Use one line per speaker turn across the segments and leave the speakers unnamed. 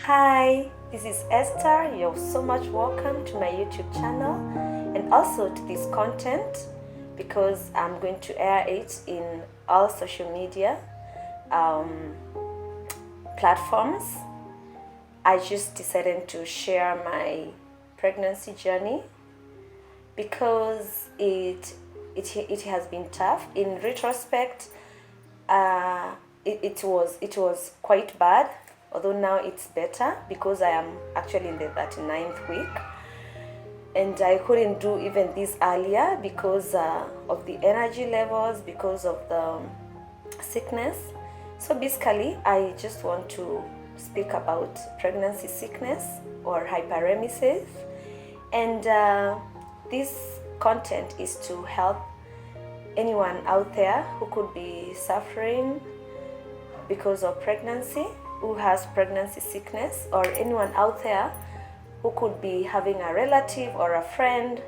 Hi, this is Esther. You're so much welcome to my YouTube channel and also to this content because I'm going to air it in all social media um, platforms. I just decided to share my pregnancy journey because it has been tough. In retrospect, it was quite bad, although now it's better because I am actually in the 39th week, and I couldn't do even this earlier because of the energy levels, because of the sickness. So basically, I just want to speak about pregnancy sickness or hyperemesis, and this content is to help anyone out there who could be suffering because of pregnancy, who has pregnancy sickness, or anyone out there who could be having a relative or a friend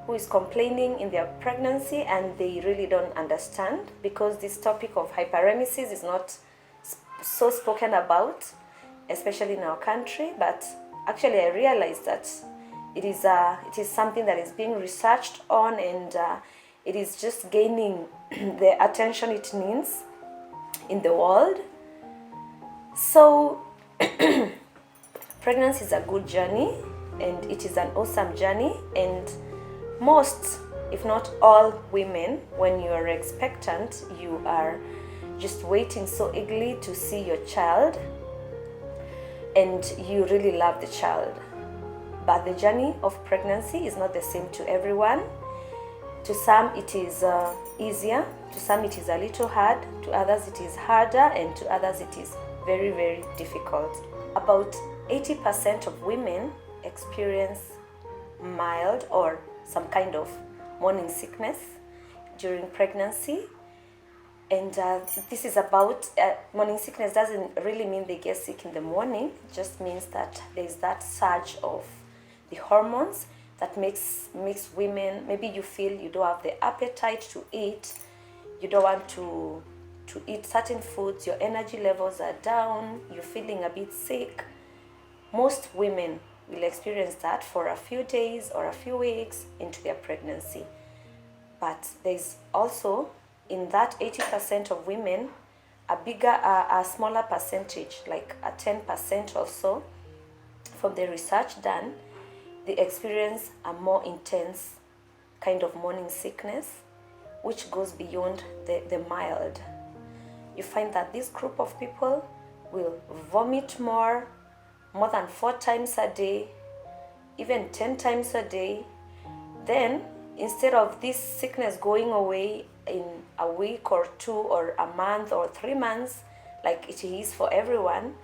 who is complaining in their pregnancy and they really don't understand, because this topic of hyperemesis is not so spoken about, especially in our country. But actually I realized that it is something that is being researched on, and it is just gaining the attention it needs in the world. So pregnancy is a good journey and it is an awesome journey, and most, if not all women, when you are expectant, you are just waiting so eagerly to see your child and you really love the child. But the journey of pregnancy is not the same to everyone. To some it is easier, to some it is a little hard, to others it is harder, and to others it is very, very difficult. About 80% of women experience mild or some kind of morning sickness during pregnancy. And this is about morning sickness doesn't really mean they get sick in the morning. It just means that there's that surge of the hormones that makes women, maybe you feel you don't have the appetite to eat, you don't want to eat certain foods, your energy levels are down, you're feeling a bit sick. Most women will experience that for a few days or a few weeks into their pregnancy. But there's also, in that 80% of women, a smaller percentage, like a 10% or so, from the research done, they experience a more intense kind of morning sickness, which goes beyond the mild. You find that this group of people will vomit more than 4 times a day, even 10 times a day. Then, instead of this sickness going away in a week or 2 or a month or 3 months, like it is for everyone,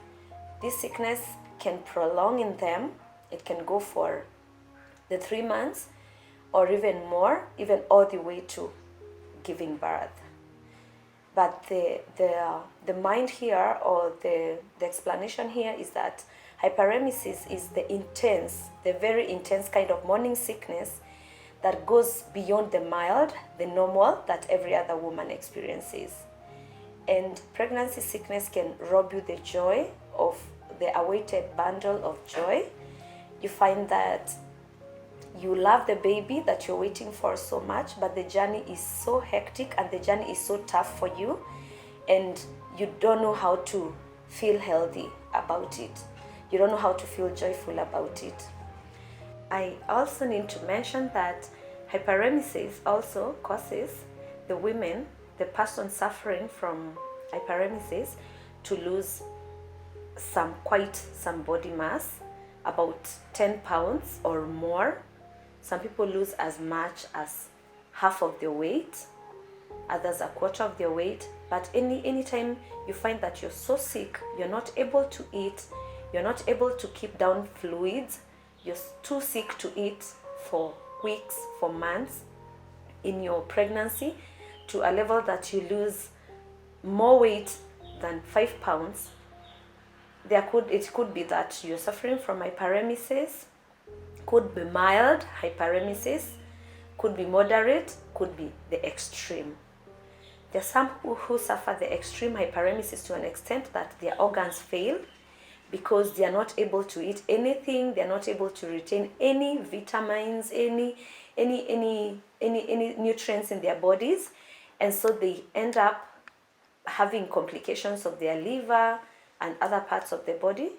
this sickness can prolong in them. It can go for the 3 months or even more, even all the way to giving birth. But the mind here, or the explanation here, is that hyperemesis is the very intense kind of morning sickness that goes beyond the mild, the normal that every other woman experiences. And pregnancy sickness can rob you the joy of the awaited bundle of joy. You find that you love the baby that you're waiting for so much, but the journey is so hectic and the journey is so tough for you, and you don't know how to feel healthy about it. You don't know how to feel joyful about it. I also need to mention that hyperemesis also causes the person suffering from hyperemesis, to lose some body mass, about 10 pounds or more. Some people lose as much as half of their weight, others a quarter of their weight. But anytime you find that you're so sick, you're not able to eat, you're not able to keep down fluids, you're too sick to eat for weeks, for months in your pregnancy, to a level that you lose more weight than 5 pounds, it could be that you're suffering from hyperemesis, could be mild hyperemesis, could be moderate, could be the extreme. There are some who suffer the extreme hyperemesis to an extent that their organs fail, because they are not able to eat anything, they're not able to retain any vitamins, any nutrients in their bodies, and so they end up having complications of their liver and other parts of the body.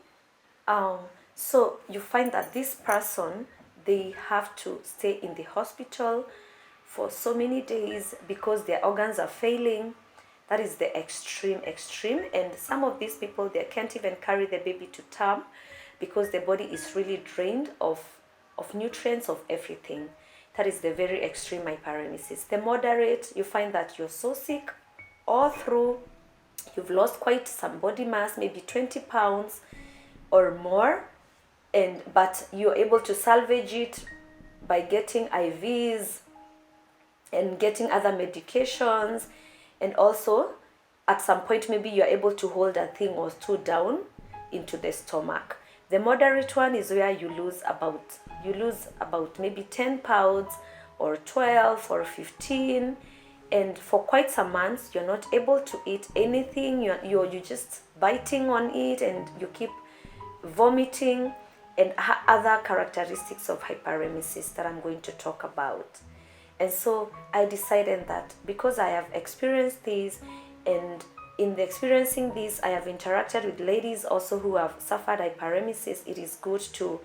So you find that this person, they have to stay in the hospital for so many days because their organs are failing. That is the extreme. And some of these people, they can't even carry the baby to term because the body is really drained of nutrients, of everything. That is the very extreme hyperemesis. The moderate, you find that you're so sick all through, you've lost quite some body mass, maybe 20 pounds or more, but you're able to salvage it by getting IVs and getting other medications, and also at some point maybe you're able to hold a thing or two down into the stomach. The moderate one is where you lose about maybe 10 pounds or 12 or 15, and for quite some months you're not able to eat anything. You're just biting on it, and you keep vomiting, and other characteristics of hyperemesis that I'm going to talk about. And so I decided that because I have experienced these, and in the experiencing this, I have interacted with ladies also who have suffered hyperemesis, it is good to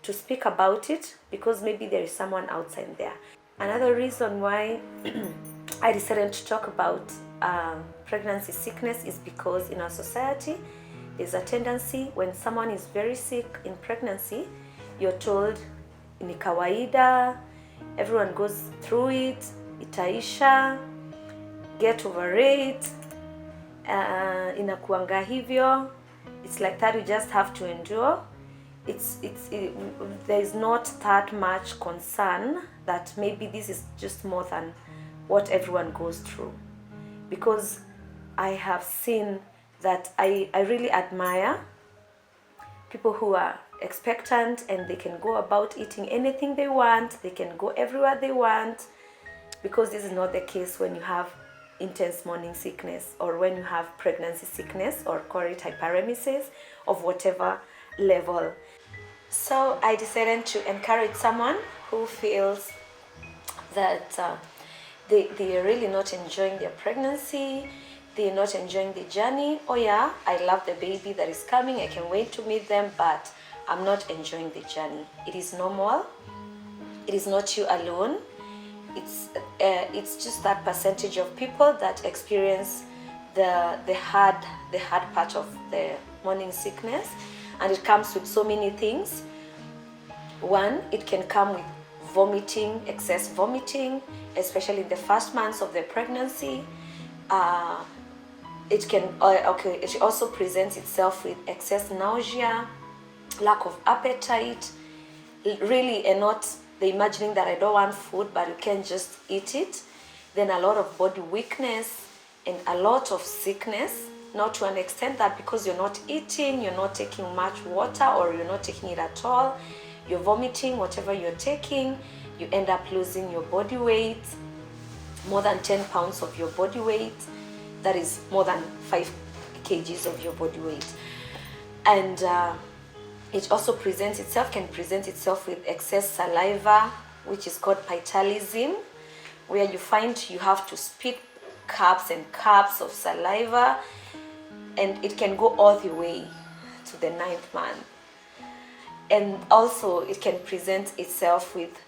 speak about it, because maybe there is someone outside there. Another reason why I decided to talk about pregnancy sickness is because in our society, there's a tendency when someone is very sick in pregnancy, you're told ni kawaida, everyone goes through it, itaisha, get over it, inakuanga hivyo, it's like that, you just have to endure. There is not that much concern that maybe this is just more than what everyone goes through, because I have seen that I really admire people who are expectant and they can go about eating anything they want, they can go everywhere they want, because this is not the case when you have intense morning sickness or when you have pregnancy sickness, or call it hyperemesis of whatever level. So I decided to encourage someone who feels that they are really not enjoying their pregnancy, they're not enjoying the journey. Oh yeah, I love the baby that is coming, I can wait to meet them, but I'm not enjoying the journey. It is normal. It is not you alone. It's just that percentage of people that experience the hard part of the morning sickness, and it comes with so many things. One, it can come with vomiting, excess vomiting, especially in the first months of the pregnancy. It also presents itself with excess nausea, lack of appetite, really, and not the imagining that I don't want food, but you can just eat it. Then a lot of body weakness and a lot of sickness, not to an extent that because you're not eating, you're not taking much water, or you're not taking it at all, you're vomiting whatever you're taking, you end up losing your body weight, more than 10 pounds of your body weight. That is more than 5 kgs of your body weight. And it also can present itself with excess saliva, which is called ptyalism, where you find you have to spit cups and cups of saliva, and it can go all the way to the 9th month. And also it can present itself with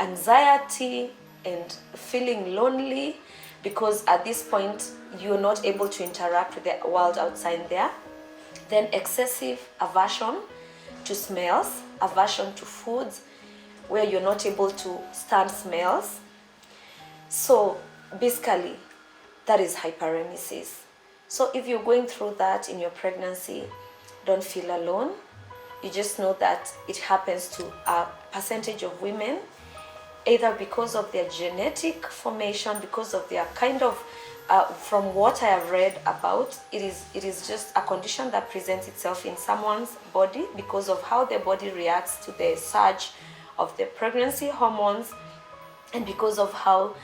anxiety and feeling lonely, because at this point you're not able to interact with the world outside there. Then excessive aversion to smells, aversion to foods, where you're not able to stand smells. So basically, that is hyperemesis. So if you're going through that in your pregnancy, don't feel alone. You just know that it happens to a percentage of women, either because of their genetic formation, because of their kind of, from what I have read about, it is just a condition that presents itself in someone's body because of how their body reacts to the surge of the pregnancy hormones, and because of how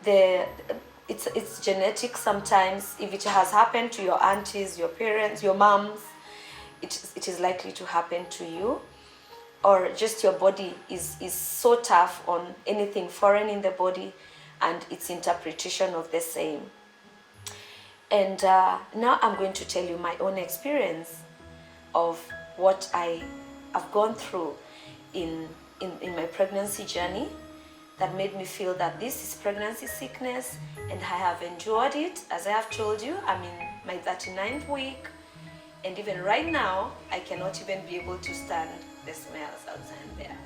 it's genetic. Sometimes if it has happened to your aunties, your parents, your moms, it is likely to happen to you, or just your body is so tough on anything foreign in the body and its interpretation of the same. And now I'm going to tell you my own experience of what I have gone through in my pregnancy journey that made me feel that this is pregnancy sickness, and I have endured it. As I have told you, I'm in my 39th week, and even right now I cannot even be able to stand the smells outside there.